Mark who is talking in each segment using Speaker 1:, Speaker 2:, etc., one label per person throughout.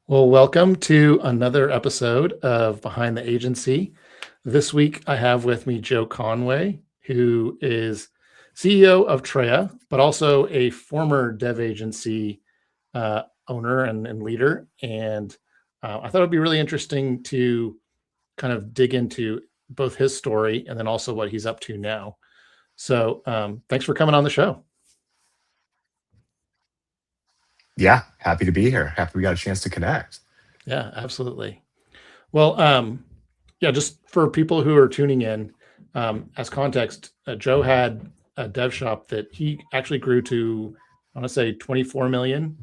Speaker 1: Well, welcome to another episode of Behind the Agency. This week, I have with me Joe Conway, who is CEO of Treya, but also a former dev agency owner and leader. And I thought it'd be really interesting to kind of dig into both his story and then also what he's up to now. So, thanks for coming on the show.
Speaker 2: Yeah, happy to be here. Happy we got a chance to connect.
Speaker 1: Yeah, absolutely. Well, yeah, just for people who are tuning in, as context, Joe had a dev shop that he actually grew to, I want to say 24 million,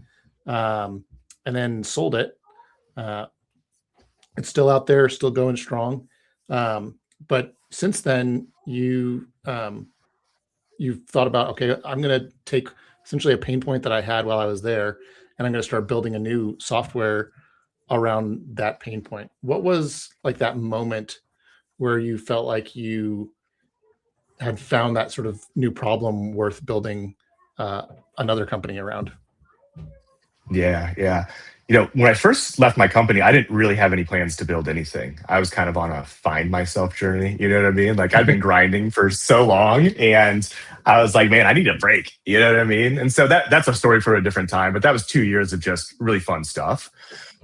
Speaker 1: and then sold it. Uh, it's still out there, still going strong. But since then, you've thought about, okay, I'm going to take essentially a pain point that I had while I was there, and I'm going to start building a new software around that pain point. What was like that moment where you felt like you had found that sort of new problem worth building uh, another company around?
Speaker 2: Yeah. When I first left my company, I didn't really have any plans to build anything. I was kind of on a find myself journey. You know what I mean? Like I've been grinding for so long and I was like, man, I need a break. You know what I mean? And so that's a story for a different time, but that was 2 years of just really fun stuff.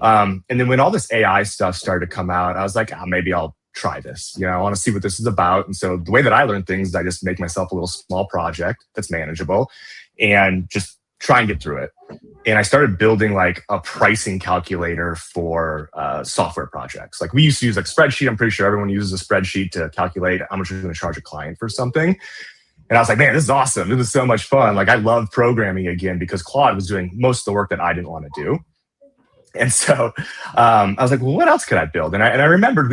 Speaker 2: And then when all this AI stuff started to come out, I was like, maybe I'll try this. I want to see what this is about. And so the way that I learn things is I just make myself a little small project that's manageable and just try and get through it. And I started building like a pricing calculator for software projects. Like we used to use like spreadsheet. I'm pretty sure everyone uses a spreadsheet to calculate how much you're going to charge a client for something. And I was like, man, this is awesome. This is so much fun. Like I love programming again because Claude was doing most of the work that I didn't want to do. And so I was like, well, what else could I build? And I remembered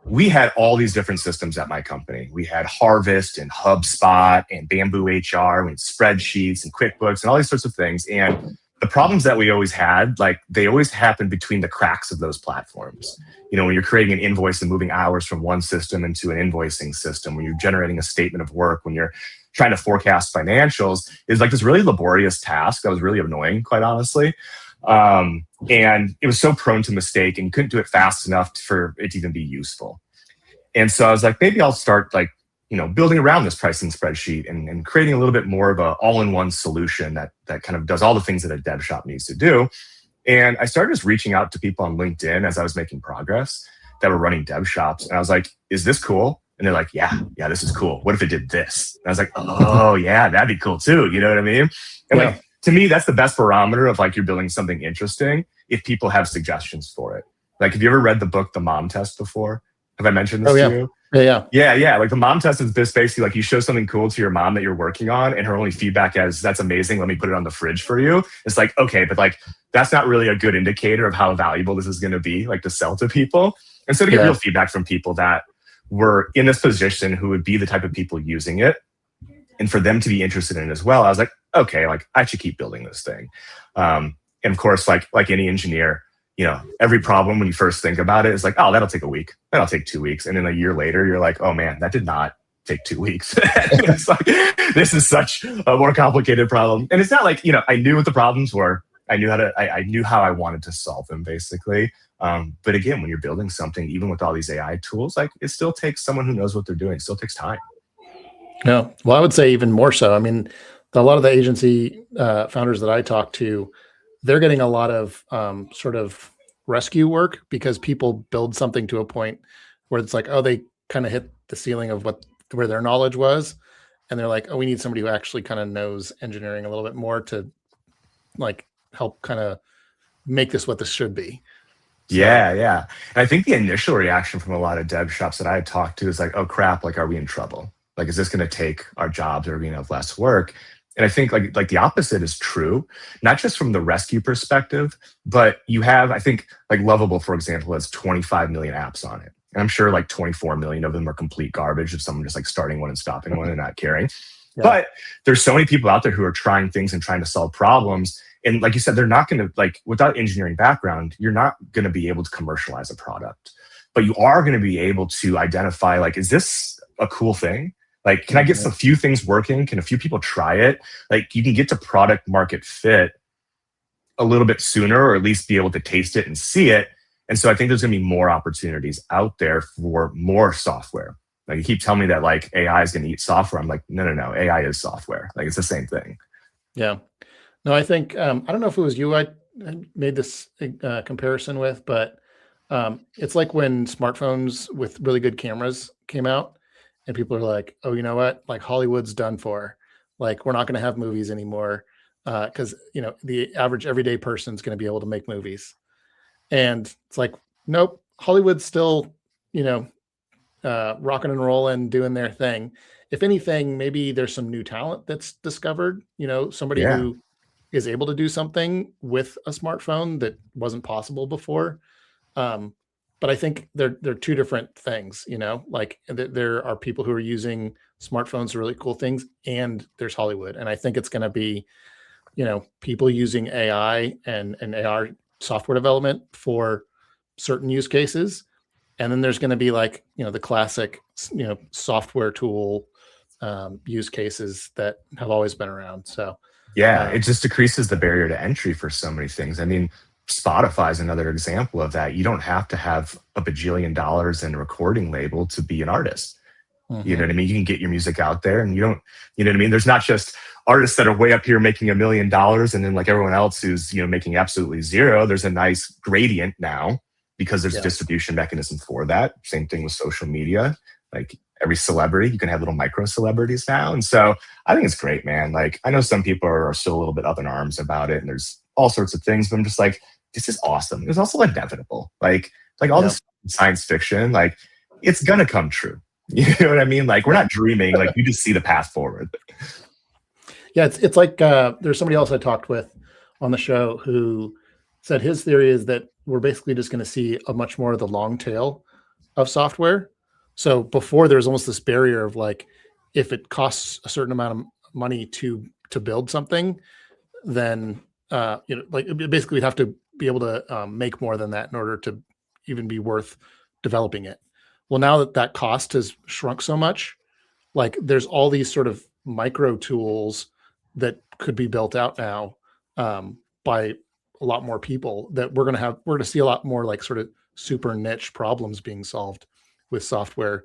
Speaker 2: we had all these different systems at my company. We had Harvest and HubSpot and Bamboo HR, we had spreadsheets and QuickBooks and all these sorts of things. And the problems that we always had, like they always happened between the cracks of those platforms. When you're creating an invoice and moving hours from one system into an invoicing system, when you're generating a statement of work, when you're trying to forecast financials, is like this really laborious task that was really annoying, quite honestly. And it was so prone to mistake and you couldn't do it fast enough for it to even be useful. And so I was like, maybe I'll start building around this pricing spreadsheet and creating a little bit more of a all-in-one solution that kind of does all the things that a dev shop needs to do. And I started just reaching out to people on LinkedIn as I was making progress that were running dev shops. And I was like, is this cool? And they're like, yeah, this is cool. What if it did this? And I was like, oh yeah, that'd be cool too. You know what I mean? And
Speaker 1: Yeah.
Speaker 2: to me, that's the best barometer of like you're building something interesting if people have suggestions for it. Like, have you ever read the book The Mom Test before? Have I mentioned
Speaker 1: Oh
Speaker 2: this to
Speaker 1: yeah.
Speaker 2: you?
Speaker 1: Yeah.
Speaker 2: Yeah. Like the mom test is just basically like you show something cool to your mom that you're working on, and her only feedback is, that's amazing. Let me put it on the fridge for you. It's like, okay, but like that's not really a good indicator of how valuable this is going to be, like to sell to people. And so to get
Speaker 1: Yeah.
Speaker 2: real feedback from people that were in this position who would be the type of people using it, and for them to be interested in it as well, I was like, okay, like I should keep building this thing. And of course, like any engineer, every problem when you first think about it is like, oh, that'll take a week. That'll take 2 weeks. And then a year later, you're like, oh man, that did not take 2 weeks. It's like, this is such a more complicated problem. And it's not like, I knew what the problems were. I knew how I wanted to solve them basically. But again, when you're building something, even with all these AI tools, like it still takes someone who knows what they're doing. It still takes time.
Speaker 1: No. Well, I would say even more so. I mean, a lot of the agency founders that I talk to, they're getting a lot of sort of rescue work because people build something to a point where it's like, oh, they kind of hit the ceiling of where their knowledge was, and they're like, oh, we need somebody who actually kind of knows engineering a little bit more to like help kind of make this what this should be. So
Speaker 2: Yeah. And I think the initial reaction from a lot of dev shops that I had talked to is like, oh crap, like are we in trouble? Like, is this going to take our jobs or are we going to have less work? And I think like the opposite is true, not just from the rescue perspective, but you have, I think like Lovable, for example, has 25 million apps on it. And I'm sure like 24 million of them are complete garbage of someone just like starting one and stopping one and not caring.
Speaker 1: yeah,
Speaker 2: But there's so many people out there who are trying things and trying to solve problems. And like you said, they're not going to, like, without engineering background, you're not going to be able to commercialize a product. But you are going to be able to identify, like, is this a cool thing? Like, can I get some few things working? Can a few people try it? Like, you can get to product market fit a little bit sooner, or at least be able to taste it and see it. And so I think there's going to be more opportunities out there for more software. Like you keep telling me that like AI is going to eat software. I'm like, no, no, no. AI is software. Like it's the same thing.
Speaker 1: Yeah. No, I think I don't know if it was you I made this comparison with, but it's like when smartphones with really good cameras came out, and people are like, "Oh, you know what? Like Hollywood's done for. Like we're not going to have movies anymore because the average everyday person's going to be able to make movies." And it's like, nope, Hollywood's still, you know, rocking and rolling, doing their thing. If anything, maybe there's some new talent that's discovered. Somebody
Speaker 2: Yeah.
Speaker 1: who is able to do something with a smartphone that wasn't possible before. Um, but I think they're two different things. Like there are people who are using smartphones for really cool things, and there's Hollywood. And I think it's going to be, people using AI and AR software development for certain use cases. And then there's going to be like, the classic, software tool use cases that have always been around. So,
Speaker 2: Yeah. It just decreases the barrier to entry for so many things. I mean, Spotify is another example of that. You don't have to have a bajillion dollars in a recording label to be an artist. You know
Speaker 1: mhm.
Speaker 2: what I mean? You can get your music out there and you don't, you know what I mean? There's not just artists that are way up here making $1 million and then like everyone else who's, making absolutely zero. There's a nice gradient now because there's a
Speaker 1: Yeah.
Speaker 2: distribution mechanism for that. Same thing with social media. Like every celebrity, you can have little micro celebrities now. And so I think it's great, man. Like I know some people are still a little bit up in arms about it and there's all sorts of things, but I'm just like, this is awesome. It was also inevitable. Like all
Speaker 1: Yeah.
Speaker 2: this science fiction, like it's gonna come true. You know what I mean? Like we're
Speaker 1: Yeah.
Speaker 2: not dreaming, like we just see the path forward.
Speaker 1: Yeah. It's like there's somebody else I talked with on the show who said his theory is that we're basically just going to see a much more of the long tail of software. So before there's almost this barrier of like, if it costs a certain amount of money to build something, then like basically we'd have to be able to make more than that in order to even be worth developing it. Well, now that that cost has shrunk so much, like there's all these sort of micro tools that could be built out now by a lot more people that we're going to see a lot more like sort of super niche problems being solved with software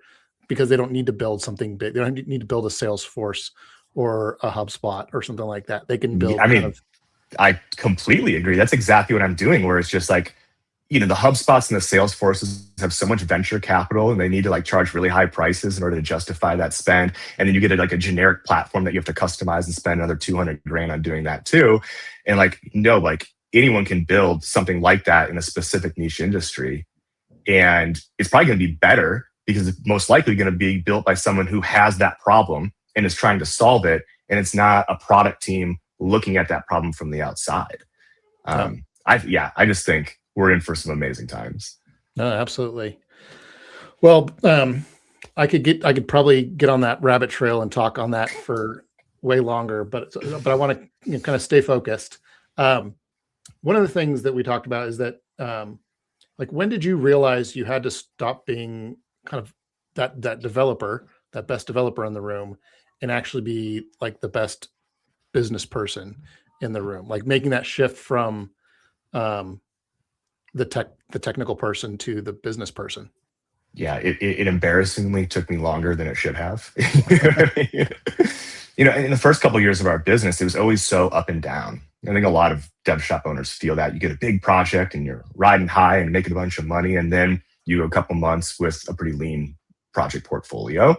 Speaker 1: because they don't need to build something big. They don't need to build a Salesforce or a HubSpot or something like that. They can
Speaker 2: Yeah, I
Speaker 1: build kind
Speaker 2: mean,
Speaker 1: of,
Speaker 2: I completely agree. That's exactly what I'm doing, where it's just like, the HubSpots and the Salesforces have so much venture capital and they need to like charge really high prices in order to justify that spend. And then you get like a generic platform that you have to customize and spend another 200 grand on doing that too. And like, no, like anyone can build something like that in a specific niche industry. And it's probably going to be better because it's most likely going to be built by someone who has that problem and is trying to solve it. And it's not a product team looking at that problem from the outside.
Speaker 1: yeah,
Speaker 2: I just think we're in for some amazing times.
Speaker 1: no, absolutely. Well, I could probably get on that rabbit trail and talk on that for way longer, but I want to kind of stay focused. Um, One of the things that we talked about is that, like, when did you realize you had to stop being kind of that developer, that best developer in the room, and actually be like the best business person in the room, like making that shift from um, the technical person to the business person?
Speaker 2: Yeah, it embarrassingly took me longer than it should have. You know what I mean? In the first couple of years of our business, it was always so up and down. I think a lot of dev shop owners feel that you get a big project and you're riding high and making a bunch of money, and then you go a couple months with a pretty lean project portfolio,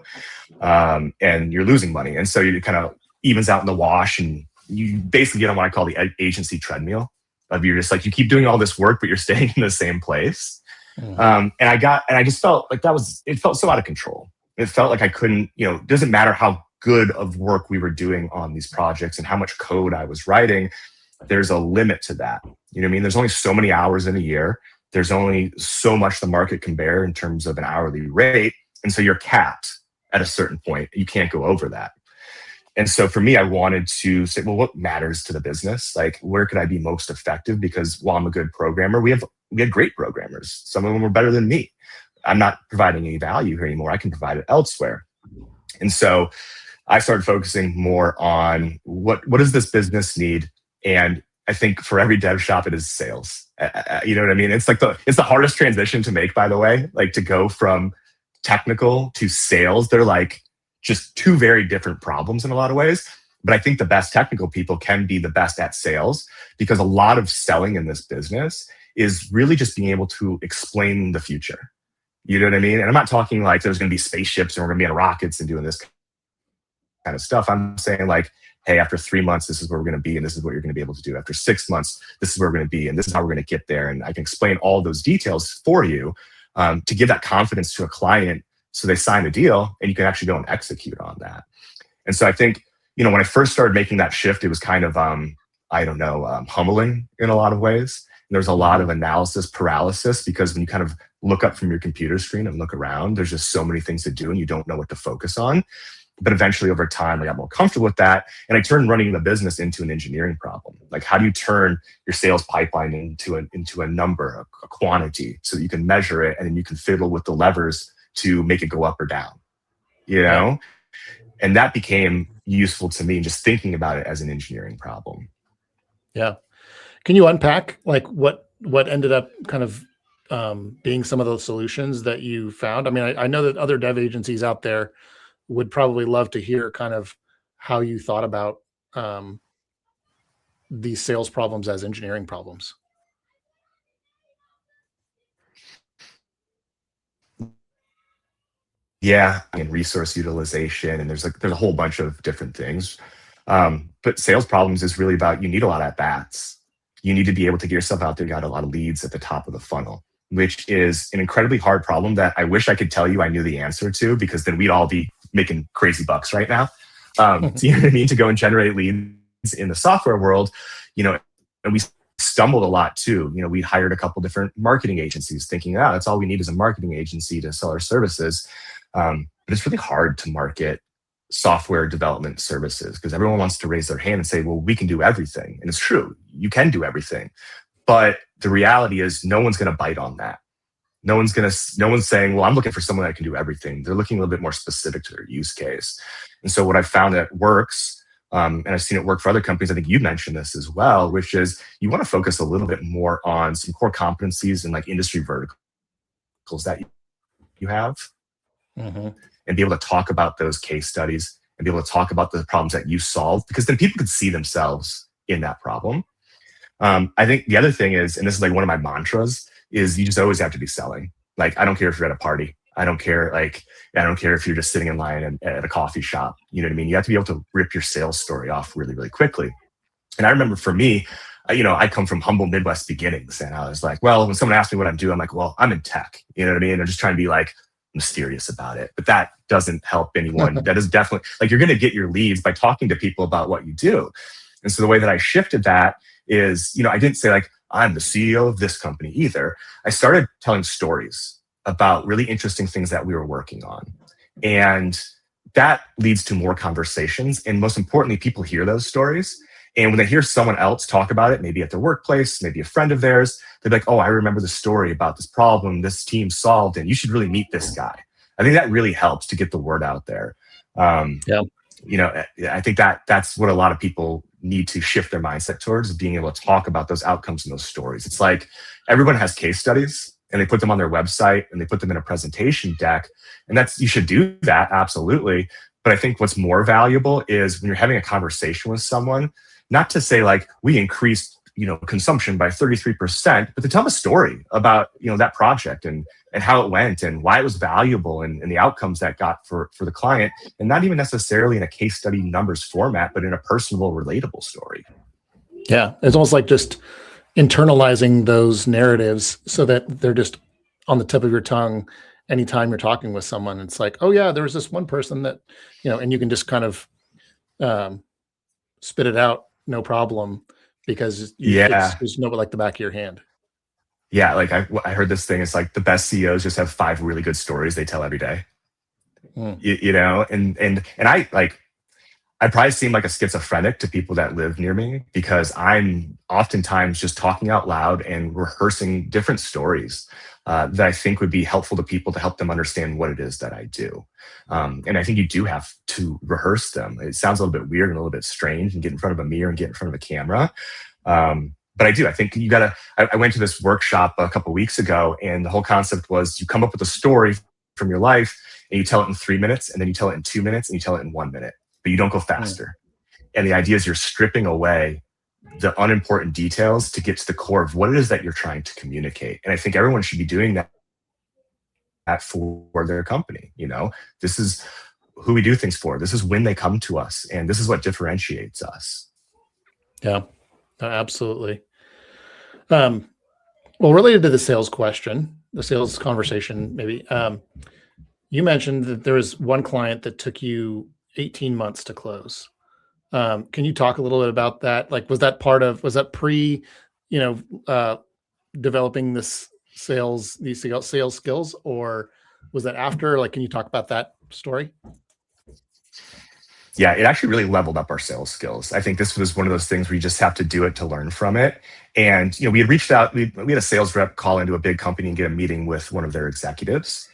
Speaker 2: and you're losing money, and so you kind of evens out in the wash, and you basically get on what I call the agency treadmill. Of you're just like you keep doing all this work, but you're staying in the same place.
Speaker 1: Mhm.
Speaker 2: And I just felt like it felt so out of control. It felt like I couldn't, it doesn't matter how good of work we were doing on these projects and how much code I was writing, there's a limit to that. You know what I mean? There's only so many hours in a year. There's only so much the market can bear in terms of an hourly rate. And so you're capped at a certain point. You can't go over that. And so for me, I wanted to say, well, what matters to the business? Like, where could I be most effective? Because while I'm a good programmer, we had great programmers. Some of them were better than me. I'm not providing any value here anymore. I can provide it elsewhere. And so I started focusing more on what does this business need, and I think for every dev shop, it is sales. You know what I mean? It's the hardest transition to make, by the way, like to go from technical to sales. They're like just two very different problems in a lot of ways. But I think the best technical people can be the best at sales, because a lot of selling in this business is really just being able to explain the future. You know what I mean? And I'm not talking like there's going to be spaceships and we're going to be in rockets and doing this kind of stuff. I'm saying like, hey, after 3 months, this is where we're going to be, and this is what you're going to be able to do. After 6 months, this is where we're going to be, and this is how we're going to get there. And I can explain all those details for you to give that confidence to a client, so they sign a deal and you can actually go and execute on that. And so I think, when I first started making that shift, it was kind of, humbling in a lot of ways. And there's a lot of analysis paralysis, because when you kind of look up from your computer screen and look around, there's just so many things to do and you don't know what to focus on. But eventually over time, I got more comfortable with that. And I turned running the business into an engineering problem. Like, how do you turn your sales pipeline into a number, a quantity, so that you can measure it and then you can fiddle with the levers to make it go up or down,
Speaker 1: Yeah.
Speaker 2: And that became useful to me, just thinking about it as an engineering problem.
Speaker 1: Yeah. Can you unpack like what ended up kind of being some of those solutions that you found? I mean, I know that other dev agencies out there would probably love to hear kind of how you thought about um, these sales problems as engineering problems.
Speaker 2: Yeah, and resource utilization, and there's a whole bunch of different things. But sales problems is really about, you need a lot of at bats. You need to be able to get yourself out there, got a lot of leads at the top of the funnel, which is an incredibly hard problem that I wish I could tell you I knew the answer to, because then we'd all be making crazy bucks right now. So you know what I mean? To go and generate leads in the software world, and we stumbled a lot too. We hired a couple different marketing agencies thinking, that's all we need is a marketing agency to sell our services. But it's really hard to market software development services, because everyone wants to raise their hand and say, well, we can do everything. And it's true, you can do everything. But the reality is no one's going to bite on that. No one's saying, well, I'm looking for someone that can do everything. They're looking a little bit more specific to their use case. And so what I found that works, and I've seen it work for other companies, I think you mentioned this as well, which is you want to focus a little bit more on some core competencies and like industry verticals that you have.
Speaker 1: Mm-hmm.
Speaker 2: And be able to talk about those case studies and be able to talk about the problems that you solve, because then people could see themselves in that problem. I think the other thing is, and this is like one of my mantras, is you just always have to be selling. Like, I don't care if you're at a party. I don't care if you're just sitting in line at a coffee shop. You know what I mean? You have to be able to rip your sales story off really, really quickly. And I remember for me, I come from humble Midwest beginnings, and I was like, well, when someone asks me what I'm doing, I'm like, well, I'm in tech. You know what I mean? I'm just trying to be like mysterious about it, but that doesn't help anyone. That is definitely like, you're going to get your leads by talking to people about what you do. And so the way that I shifted that is, I didn't say like, I'm the CEO of this company either. I started telling stories about really interesting things that we were working on. And that leads to more conversations. And most importantly, people hear those stories. And when they hear someone else talk about it, maybe at their workplace, maybe a friend of theirs, they're like, oh, I remember the story about this problem this team solved, and you should really meet this guy. I think that really helps to get the word out there.
Speaker 1: Yeah.
Speaker 2: I think that's what a lot of people need to shift their mindset towards, is being able to talk about those outcomes and those stories. It's like everyone has case studies and they put them on their website and they put them in a presentation deck. And you should do that, absolutely. But I think what's more valuable is when you're having a conversation with someone, not to say like, we increased consumption by 33%, but to tell a story about that project and how it went and why it was valuable and the outcomes that got for the client, and not even necessarily in a case study numbers format, but in a personable, relatable story.
Speaker 1: Yeah, it's almost like just internalizing those narratives so that they're just on the tip of your tongue anytime you're talking with someone. It's like, oh yeah, there was this one person that, and you can just kind of spit it out, no problem, because it's just know it like the back of your hand.
Speaker 2: Yeah, like I heard this thing. It's like the best CEOs just have 5 really good stories they tell every day. And I probably seem like a schizophrenic to people that live near me, because I'm oftentimes just talking out loud and rehearsing different stories that I think would be helpful to people to help them understand what it is that I do. And I think you do have to rehearse them. It sounds a little bit weird and a little bit strange, and get in front of a mirror and get in front of a camera. But I think you gotta, I went to this workshop a couple weeks ago, and the whole concept was you come up with a story from your life and you tell it in 3 minutes, and then you tell it in 2 minutes, and you tell it in 1 minute, but you don't go
Speaker 1: Mm.
Speaker 2: faster. And the idea is you're stripping away the unimportant details to get to the core of what it is that you're trying to communicate. And I think everyone should be doing that for their company. This is who we do things for. This is when they come to us, and this is what differentiates us.
Speaker 1: Yeah, absolutely. Well, related to the sales question, the sales conversation, maybe, you mentioned that there was one client that took you 18 months to close. Can you talk a little bit about that? Like, was that pre, you know, uh, developing these sales skills, or was that after? Like, can you talk about that story?
Speaker 2: Yeah, it actually really leveled up our sales skills. I think this was one of those things where you just have to do it to learn from it. And we had reached out, we had a sales rep call into a big company and get a meeting with one of their executives.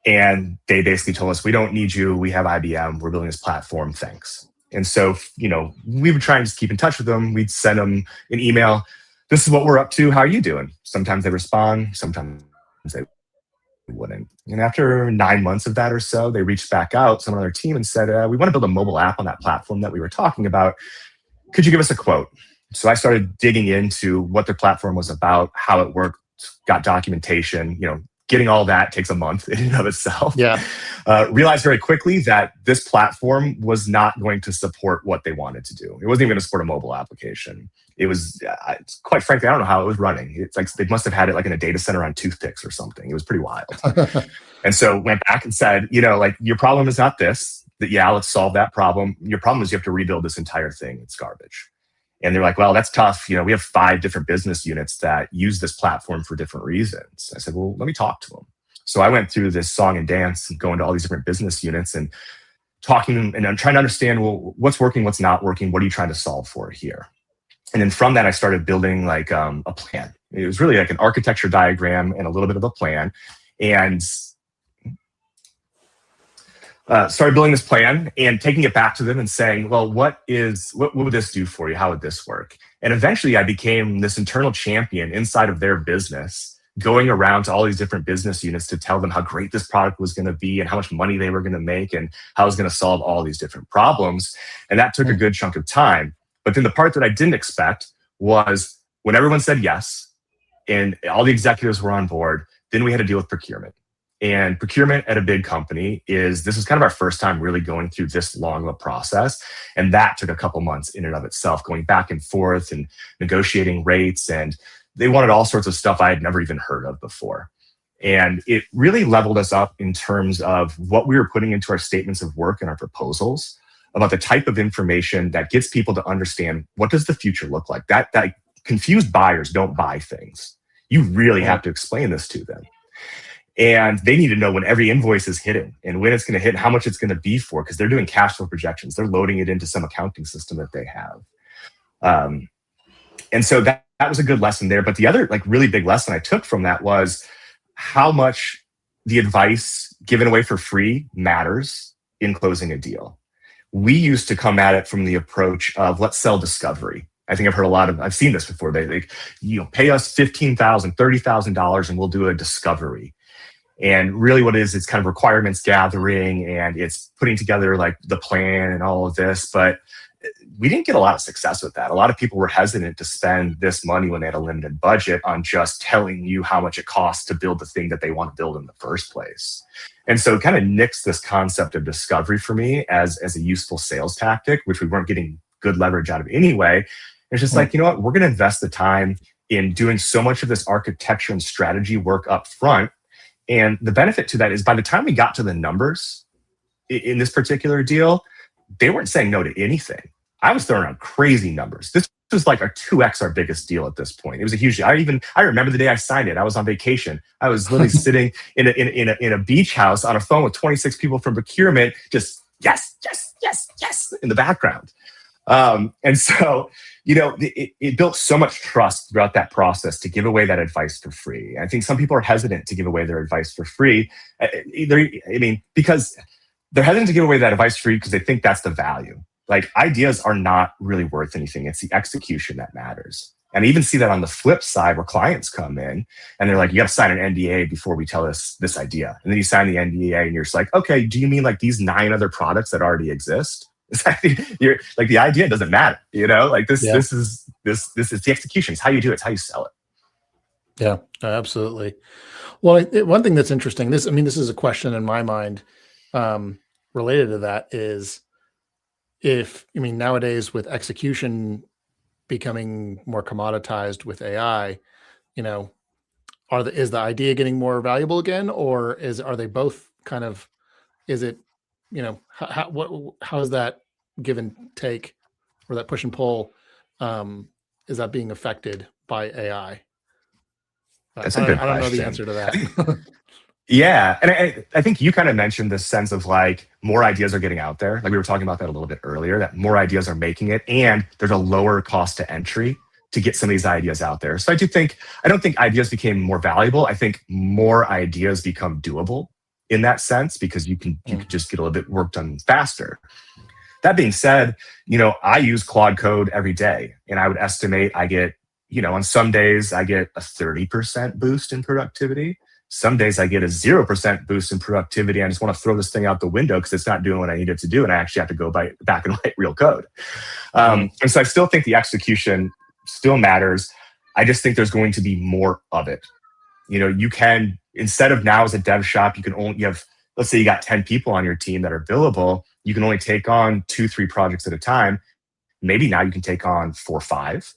Speaker 2: And they basically told us, we don't need you. We have IBM. We're building this platform. Thanks. And so, we would try and just keep in touch with them. We'd send them an email. This is what we're up to. How are you doing? Sometimes they respond. Sometimes they wouldn't. And after 9 months of that or so, they reached back out, someone on their team, and said, we want to build a mobile app on that platform that we were talking about. Could you give us a quote? So I started digging into what their platform was about, how it worked, got documentation. Getting all that takes a month in and of itself.
Speaker 1: Yeah.
Speaker 2: Realized very quickly that this platform was not going to support what they wanted to do. It wasn't even going to support a mobile application. It was, quite frankly, I don't know how it was running. It's like they must have had it like in a data center on toothpicks or something. It was pretty wild. And so went back and said, your problem is not this. Yeah, let's solve that problem. Your problem is you have to rebuild this entire thing. It's garbage. And they're like, well, that's tough. We have 5 different business units that use this platform for different reasons. I said, well, let me talk to them. So I went through this song and dance and going to all these different business units and talking, and I'm trying to understand, well, what's working, what's not working, what are you trying to solve for here? And then from that, I started building like a plan. It was really like an architecture diagram and a little bit of a plan. And started building this plan and taking it back to them and saying, well, what would this do for you? How would this work? And eventually I became this internal champion inside of their business, going around to all these different business units to tell them how great this product was going to be and how much money they were going to make and how it was going to solve all these different problems. And that took a good chunk of time. But then the part that I didn't expect was when everyone said yes and all the executives were on board, then we had to deal with procurement. And procurement at a big company this is kind of our first time really going through this long of a process. And that took a couple months in and of itself, going back and forth and negotiating rates. And they wanted all sorts of stuff I had never even heard of before. And it really leveled us up in terms of what we were putting into our statements of work and our proposals about the type of information that gets people to understand what does the future look like. That confused buyers don't buy things. You really have to explain this to them. And they need to know when every invoice is hitting and when it's going to hit and how much it's going to be for, because they're doing cash flow projections. They're loading it into some accounting system that they have. And so that was a good lesson there. But the other really big lesson I took from that was how much the advice given away for free matters in closing a deal. We used to come at it from the approach of let's sell discovery. I think I've seen this before. They pay us $15,000, $30,000 and we'll do a discovery. And really what it is, it's kind of requirements gathering and it's putting together the plan and all of this. But we didn't get a lot of success with that. A lot of people were hesitant to spend this money when they had a limited budget on just telling you how much it costs to build the thing that they want to build in the first place. And so it kind of nixed this concept of discovery for me as a useful sales tactic, which we weren't getting good leverage out of anyway. It's just you know what, we're going to invest the time in doing so much of this architecture and strategy work up front. And the benefit to that is by the time we got to the numbers in this particular deal, they weren't saying no to anything. I was throwing out crazy numbers. This was like our 2x our biggest deal at this point. It was a huge deal. I remember the day I signed it. I was on vacation. I was literally sitting in a beach house on a phone with 26 people from procurement, just yes, yes, yes, yes in the background. And so, it built so much trust throughout that process to give away that advice for free. I think some people are hesitant to give away their advice for free. Because they're hesitant to give away that advice for free because they think that's the value. Ideas are not really worth anything. It's the execution that matters. And I even see that on the flip side where clients come in and they're like, you got to sign an NDA before we tell us this idea. And then you sign the NDA and you're just like, okay, do you mean like these 9 other products that already exist? It's like, you're like, the idea doesn't matter, like this
Speaker 1: Yeah.
Speaker 2: is the execution. It's how you do it. It's how you sell it.
Speaker 1: Yeah, absolutely. Well, one thing that's interesting, this is a question in my mind, um, related to that is nowadays with execution becoming more commoditized with AI, you know, is the idea getting more valuable again, or are they both kind of, is it, how is that give and take, or that push and pull, is that being affected by AI?
Speaker 2: That's a good
Speaker 1: I don't know the
Speaker 2: question.
Speaker 1: answer to
Speaker 2: I
Speaker 1: that.
Speaker 2: think, yeah. And I think you kind of mentioned this sense of like more ideas are getting out there. Like we were talking about that a little bit earlier, that more ideas are making it and there's a lower cost to entry to get some of these ideas out there. So I don't think ideas became more valuable. I think more ideas become doable in that sense because you can just get a little bit work done faster. That being said, I use Claude Code every day and I would estimate I get, on some days I get a 30% boost in productivity. Some days I get a 0% boost in productivity. I just want to throw this thing out the window because it's not doing what I need it to do. And I actually have to go back and write real code. And so I still think the execution still matters. I just think there's going to be more of it. You can, instead of now as a dev shop, you have, let's say you got 10 people on your team that are billable. You can only take on 2-3 projects at a time. Maybe now you can take on 4 or 5.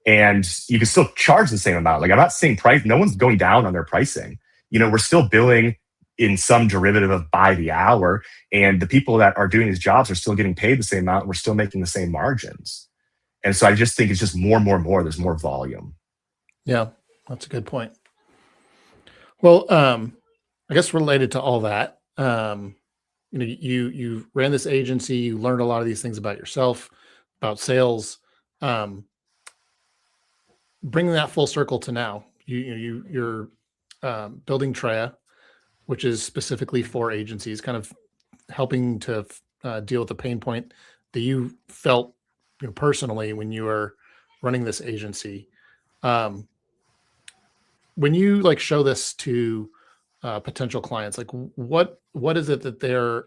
Speaker 2: And you can still charge the same amount. Like I'm not saying price, no one's going down on their pricing. We're still billing in some derivative of by the hour. And the people that are doing these jobs are still getting paid the same amount. And we're still making the same margins. And so I just think it's just more. There's more volume.
Speaker 1: Yeah, that's a good point. Well, I guess related to all that, you ran this agency, you learned a lot of these things about yourself, about sales. Bringing that full circle to now, you're building Treya, which is specifically for agencies, kind of helping to deal with the pain point that you felt personally when you were running this agency. When you like show this to potential clients, like what is it that they're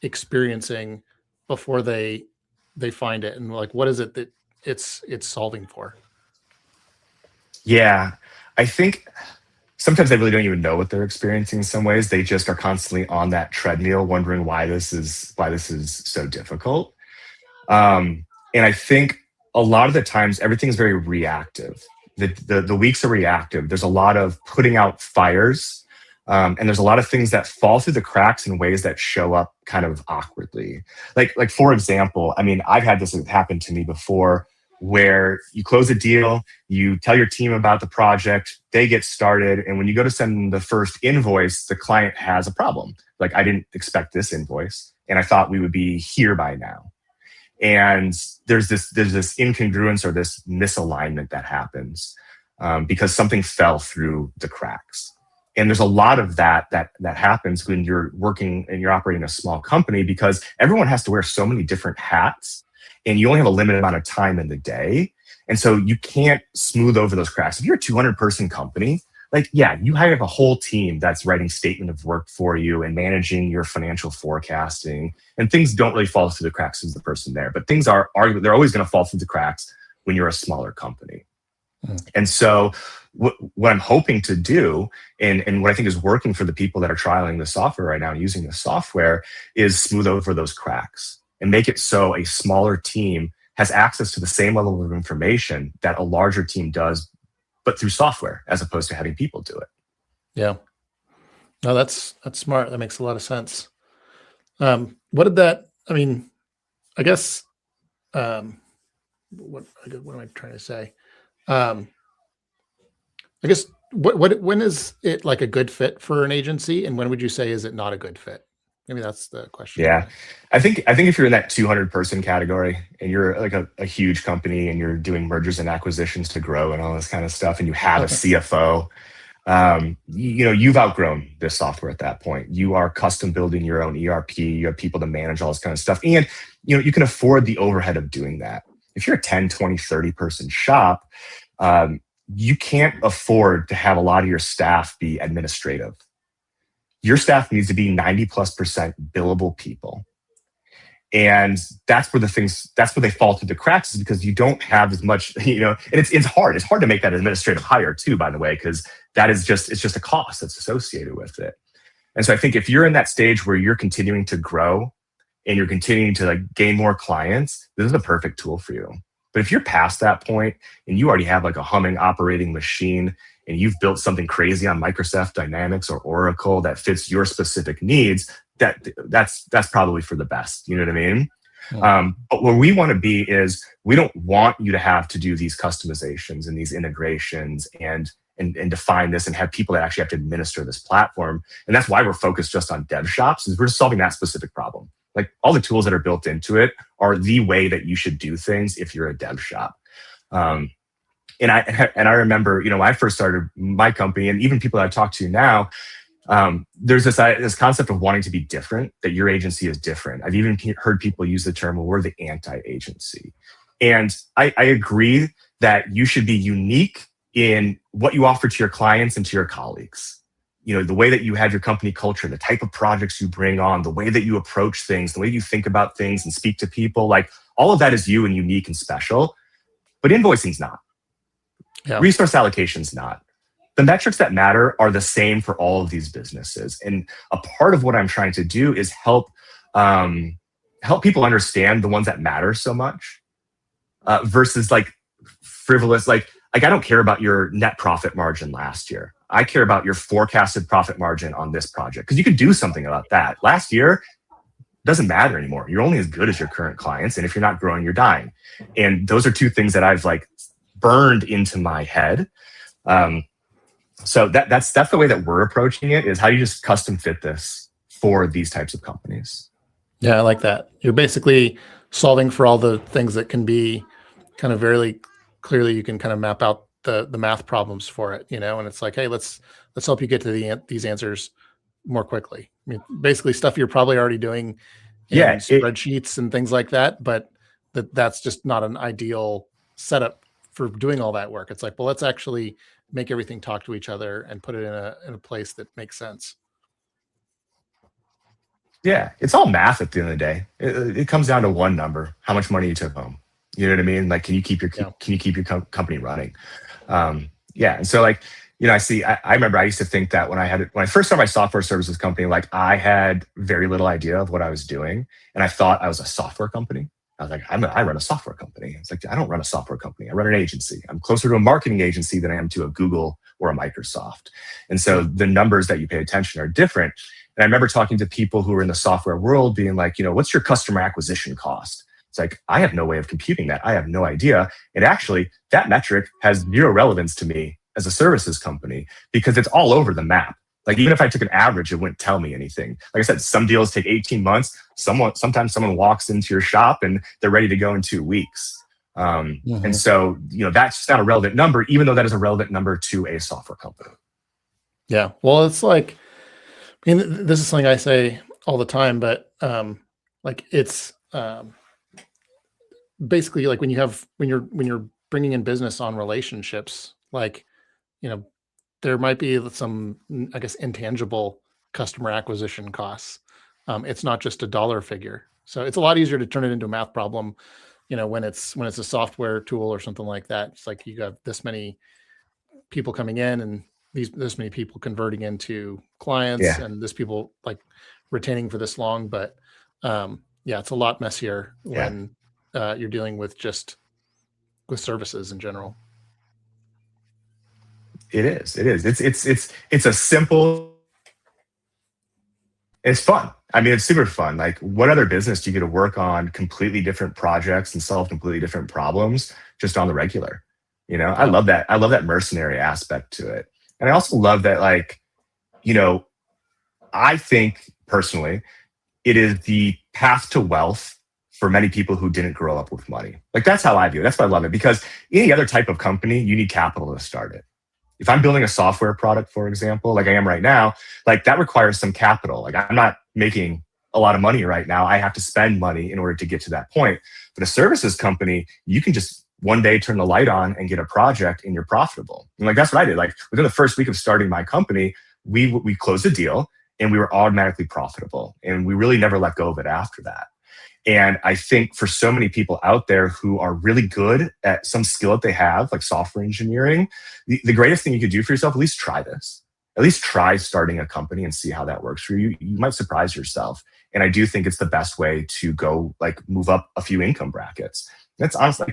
Speaker 1: experiencing before they find it, and like what is it that it's solving for?
Speaker 2: Yeah. I think sometimes they really don't even know what they're experiencing in some ways. They just are constantly on that treadmill wondering why this is so difficult. And I think a lot of the times everything is very reactive. The weeks are reactive. There's a lot of putting out fires. And there's a lot of things that fall through the cracks in ways that show up kind of awkwardly. Like for example, I've had this happen to me before where you close a deal, you tell your team about the project, they get started, and when you go to send the first invoice, the client has a problem. Like, I didn't expect this invoice, and I thought we would be here by now. And there's this incongruence or this misalignment that happens because something fell through the cracks. And there's a lot of that happens when you're working and you're operating a small company because everyone has to wear so many different hats and you only have a limited amount of time in the day. And so you can't smooth over those cracks. If you're a 200-person company, you have a whole team that's writing statement of work for you and managing your financial forecasting, and things don't really fall through the cracks as the person there. But things they're always going to fall through the cracks when you're a smaller company. And so what I'm hoping to do, and what I think is working for the people that are trialing the software right now and using the software, is smooth over those cracks and make it so a smaller team has access to the same level of information that a larger team does, but through software as opposed to having people do it.
Speaker 1: Yeah. No, that's smart. That makes a lot of sense. What did that, I guess, what am I trying to say? I guess when is it like a good fit for an agency, and when would you say is it not a good fit? Maybe that's the question.
Speaker 2: Yeah. I think if you're in that 200-person category and you're like a huge company and you're doing mergers and acquisitions to grow and all this kind of stuff, and you have a CFO, you've outgrown this software at that point. You are custom building your own ERP. You have people to manage all this kind of stuff, and you can afford the overhead of doing that. If you're a 10, 20, 30 person shop, you can't afford to have a lot of your staff be administrative. Your staff needs to be 90+% billable people. And that's where they fall through the cracks, is because you don't have as much, and it's hard. It's hard to make that administrative hire too, by the way, because it's just a cost that's associated with it. And so I think if you're in that stage where you're continuing to grow and you're continuing to like gain more clients, this is a perfect tool for you. But if you're past that point and you already have like a humming operating machine and you've built something crazy on Microsoft Dynamics or Oracle that fits your specific needs, that's probably for the best. You know what I mean? But where we want to be is, we don't want you to have to do these customizations and these integrations and define this and have people that actually have to administer this platform. And that's why we're focused just on dev shops, is we're just solving that specific problem. Like, all the tools that are built into it are the way that you should do things if you're a dev shop. And I remember, when I first started my company, and even people that I talk to now, there's this concept of wanting to be different, that your agency is different. I've even heard people use the term, well, we're the anti-agency. And I agree that you should be unique in what you offer to your clients and to your colleagues. The way that you have your company culture, the type of projects you bring on, the way that you approach things, the way you think about things and speak to people, like, all of that is you and unique and special. But invoicing's not. Yeah. Resource allocation's not. The metrics that matter are the same for all of these businesses. And a part of what I'm trying to do is help people understand the ones that matter so much, versus like frivolous, like I don't care about your net profit margin last year. I care about your forecasted profit margin on this project, because you could do something about that. Last year doesn't matter anymore. You're only as good as your current clients. And if you're not growing, you're dying. And those are two things that I've like burned into my head. So that's the way that we're approaching it, is how do you just custom fit this for these types of companies.
Speaker 1: Yeah, I like that. You're basically solving for all the things that can be kind of very clearly, you can kind of map out the math problems for it, and it's like, hey, let's help you get to these answers more quickly. I mean, basically stuff you're probably already doing in spreadsheets and things like that, but that's just not an ideal setup for doing all that work. It's like, well, let's actually make everything talk to each other and put it in a place that makes sense.
Speaker 2: Yeah, it's all math at the end of the day. It comes down to one number: how much money you took home. You know what I mean? Like, can you keep your company running? And so like, I remember I used to think that when I first started my software services company, like, I had very little idea of what I was doing, and I thought I was a software company. I was like, I run a software company. It's like, I don't run a software company. I run an agency. I'm closer to a marketing agency than I am to a Google or a Microsoft. And so the numbers that you pay attention are different. And I remember talking to people who were in the software world being like, what's your customer acquisition cost? It's like, I have no way of computing that. I have no idea. And actually, that metric has zero relevance to me as a services company, because it's all over the map. Like, even if I took an average, it wouldn't tell me anything. Like I said, some deals take 18 months. Sometimes someone walks into your shop and they're ready to go in 2 weeks. And so, that's just not a relevant number, even though that is a relevant number to a software company.
Speaker 1: Yeah. Well, it's like, I mean, this is something I say all the time, but like, it's basically like when you're bringing in business on relationships, like, there might be some, I guess, intangible customer acquisition costs. It's not just a dollar figure. So it's a lot easier to turn it into a math problem, when it's a software tool or something like that. It's like, you got this many people coming in and this many people converting into clients, and this people like retaining for this long. But it's a lot messier when you're dealing with services in general.
Speaker 2: It is. It's a simple. It's fun. I mean, it's super fun. Like, what other business do you get to work on completely different projects and solve completely different problems just on the regular? I love that. I love that mercenary aspect to it. And I also love that, like, I think personally, it is the path to wealth for many people who didn't grow up with money. Like, that's how I view it. That's why I love it, because any other type of company, you need capital to start it. If I'm building a software product, for example, like I am right now, like, that requires some capital. Like, I'm not making a lot of money right now. I have to spend money in order to get to that point. But a services company, you can just one day turn the light on and get a project and you're profitable. And like that's what I did. Like within the first week of starting my company, we closed a deal and we were automatically profitable. And we really never let go of it after that. And I think for so many people out there who are really good at some skill that they have, like software engineering, the greatest thing you could do for yourself, at least try this. At least try starting a company and see how that works for you. You might surprise yourself. And I do think it's the best way to go like move up a few income brackets. That's honestly,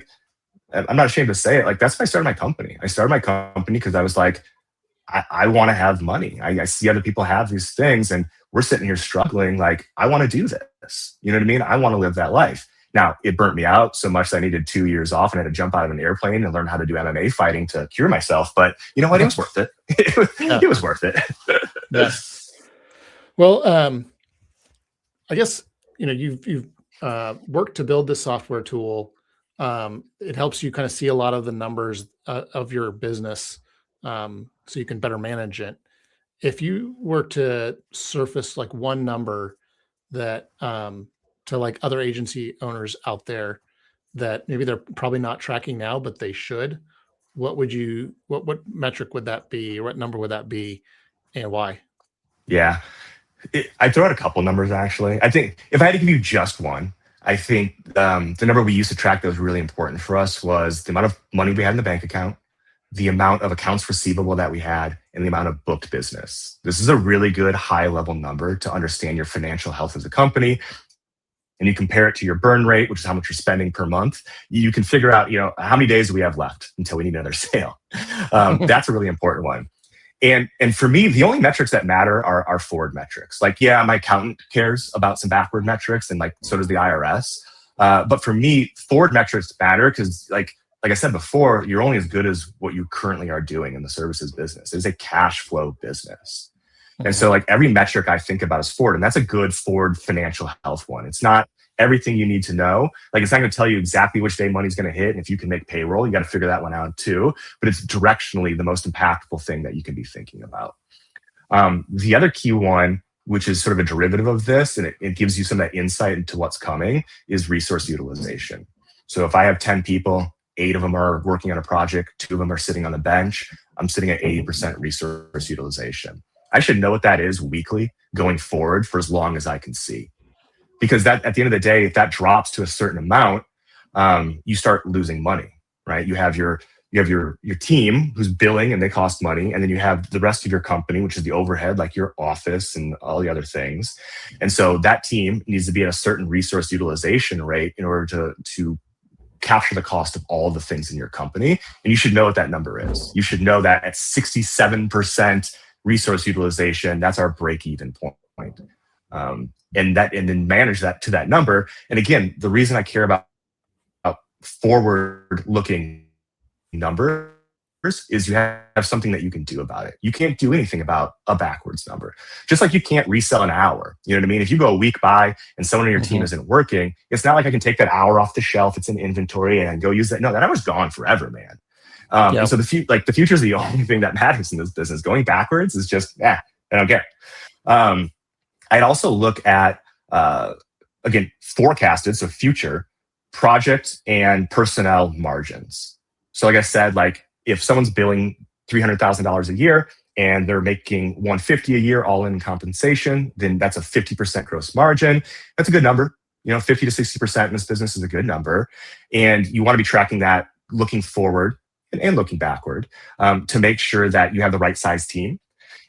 Speaker 2: like, I'm not ashamed to say it. Like that's why I started my company. I started my company because I was like, I want to have money. I see other people have these things and we're sitting here struggling. Like, I want to do this. You know what I mean? I want to live that life. Now, it burnt me out so much that I needed 2 years off and I had to jump out of an airplane and learn how to do MMA fighting to cure myself. But you know what? It was worth it. It was worth it.
Speaker 1: Yeah. Well, I guess, you've worked to build this software tool. It helps you kind of see a lot of the numbers of your business, so you can better manage it. If you were to surface like one number that to like other agency owners out there that maybe they're probably not tracking now, but they should, what metric would that be? Or what number would that be and why?
Speaker 2: Yeah. I throw out a couple numbers actually. I think if I had to give you just one, I think the number we used to track that was really important for us was the amount of money we had in the bank account, the amount of accounts receivable that we had, and the amount of booked business. This is a really good high level number to understand your financial health as a company. And you compare it to your burn rate, which is how much you're spending per month. You can figure out, how many days do we have left until we need another sale. That's a really important one. And for me, the only metrics that matter are forward metrics. Like, yeah, my accountant cares about some backward metrics, and like so does the IRS. But for me, forward metrics matter because, like I said before, you're only as good as what you currently are doing in the services business. It's a cash flow business. And so like every metric I think about is forward, and that's a good forward financial health one. It's not everything you need to know. Like it's not going to tell you exactly which day money's going to hit. And if you can make payroll, you got to figure that one out too. But it's directionally the most impactful thing that you can be thinking about. The other key one, which is sort of a derivative of this, and it gives you some of that insight into what's coming, is resource utilization. So if I have 10 people, 8 of them are working on a project, 2 of them are sitting on the bench, I'm sitting at 80% resource utilization. I should know what that is weekly going forward for as long as I can see. Because that, at the end of the day, if that drops to a certain amount, you start losing money, right? You have your team who's billing and they cost money, and then you have the rest of your company, which is the overhead, like your office and all the other things. And so that team needs to be at a certain resource utilization rate in order to capture the cost of all the things in your company. And you should know what that number is. You should know that at 67% resource utilization, that's our break-even point. And then manage that to that number. And again, the reason I care about forward-looking numbers is you have something that you can do about it. You can't do anything about a backwards number. Just like you can't resell an hour. You know what I mean? If you go a week by and someone on your team isn't working, it's not like I can take that hour off the shelf, it's in inventory, and go use that. No, that hour's gone forever, man. And so the future is the only thing that matters in this business. Going backwards is just, I don't care. I'd also look at, again, forecasted, so future project and personnel margins. So like I said, like if someone's billing $300,000 a year and they're making $150 a year all in compensation, then that's a 50% gross margin. That's a good number. 50 to 60% in this business is a good number. And you want to be tracking that looking forward and looking backward to make sure that you have the right size team.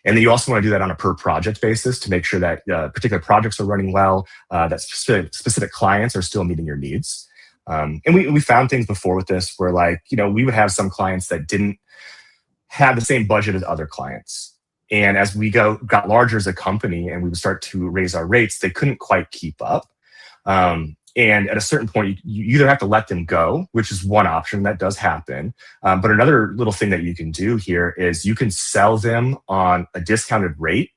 Speaker 2: And then you also want to do that on a per project basis to make sure that particular projects are running well, that specific clients are still meeting your needs. And we found things before with this where we would have some clients that didn't have the same budget as other clients. And as we got larger as a company and we would start to raise our rates, they couldn't quite keep up. And at a certain point, you either have to let them go, which is one option that does happen. But another little thing that you can do here is you can sell them on a discounted rate,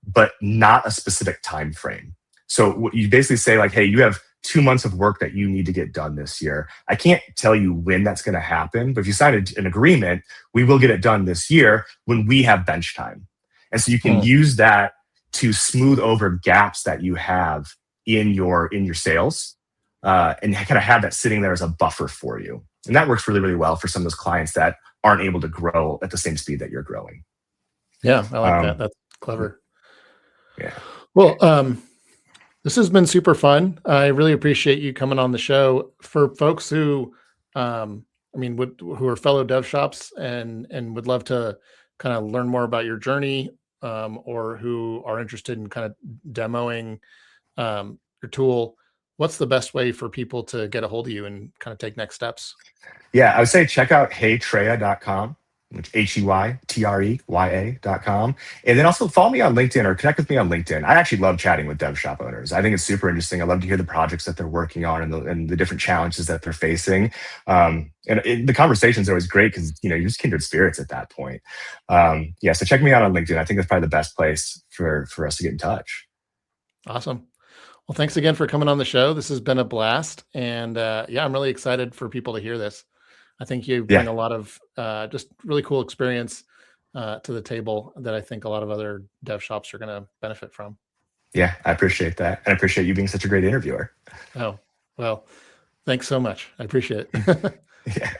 Speaker 2: but not a specific time frame. So you basically say like, hey, you have 2 months of work that you need to get done this year. I can't tell you when that's going to happen, but if you sign an agreement, we will get it done this year when we have bench time. And so you can use that to smooth over gaps that you have in your sales, and kind of have that sitting there as a buffer for you. And that works really, really well for some of those clients that aren't able to grow at the same speed that you're growing.
Speaker 1: Yeah, I like that.
Speaker 2: Um,
Speaker 1: That's clever.
Speaker 2: yeah,
Speaker 1: Well, this has been super fun. I really appreciate you coming on the show. For folks who, who are fellow dev shops and would love to kind of learn more about your journey, or who are interested in kind of demoing your tool, what's the best way for people to get a hold of you and kind of take next steps?
Speaker 2: yeah, I would say check out heytreya.com, which HEYTREYA.com. And then also follow me on LinkedIn or connect with me on LinkedIn. I actually love chatting with dev shop owners. I think it's super interesting. I love to hear the projects that they're working on and the different challenges that they're facing. The conversations are always great because, you're just kindred spirits at that point. Yeah, so check me out on LinkedIn. I think that's probably the best place for us to get in touch.
Speaker 1: Awesome. Well, thanks again for coming on the show. This has been a blast. And yeah, I'm really excited for people to hear this. I think you bring
Speaker 2: Yeah,
Speaker 1: a lot of just really cool experience to the table that I think a lot of other dev shops are going to benefit from.
Speaker 2: yeah, I appreciate that. And I appreciate you being such a great interviewer.
Speaker 1: Oh, well, thanks so much. I appreciate it.
Speaker 2: Yeah.